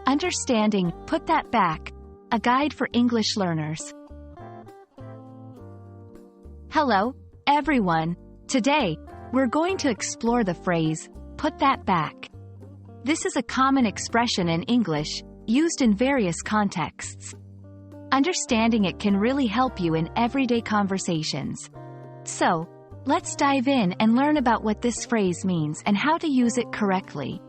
Understanding, put that back. A guide for English learners. Hello, everyone. Today, we're going to explore the phrase, put that back. This is a common expression in English, used in various contexts. Understanding it can really help you in everyday conversations. So, let's dive in and learn about what this phrase means and how to use it correctly.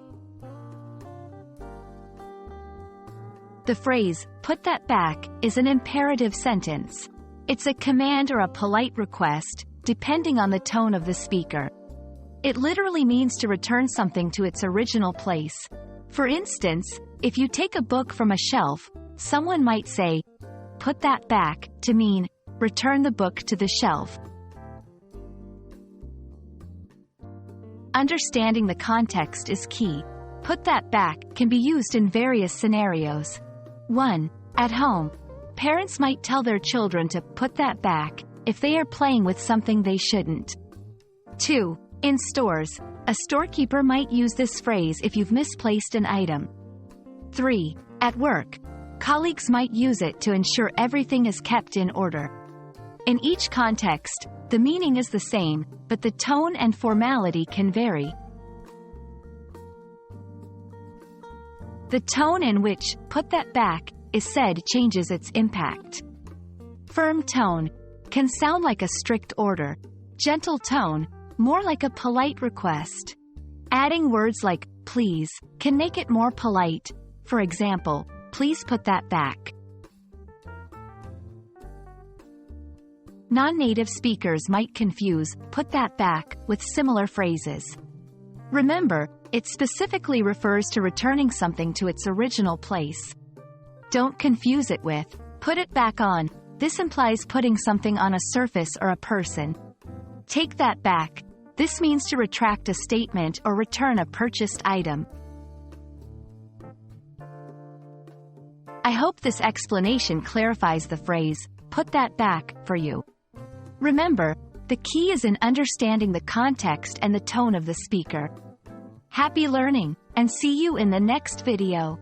The phrase, put that back, is an imperative sentence. It's a command or a polite request, depending on the tone of the speaker. It literally means to return something to its original place. For instance, if you take a book from a shelf, someone might say, put that back, to mean, return the book to the shelf. Understanding the context is key. Put that back can be used in various scenarios. 1. At home. Parents might tell their children to put that back if they are playing with something they shouldn't. 2. In stores. A storekeeper might use this phrase if you've misplaced an item. 3. At work. Colleagues might use it to ensure everything is kept in order. In each context, the meaning is the same, but the tone and formality can vary. The tone in which, put that back, is said changes its impact. Firm tone can sound like a strict order. Gentle tone, more like a polite request. Adding words like, please, can make it more polite. For example, please put that back. Non-native speakers might confuse, put that back, with similar phrases. Remember, it specifically refers to returning something to its original place. Don't confuse it with, put it back on. This implies putting something on a surface or a person. Take that back. This means to retract a statement or return a purchased item. I hope this explanation clarifies the phrase, put that back, for you. Remember, the key is in understanding the context and the tone of the speaker. Happy learning, and see you in the next video.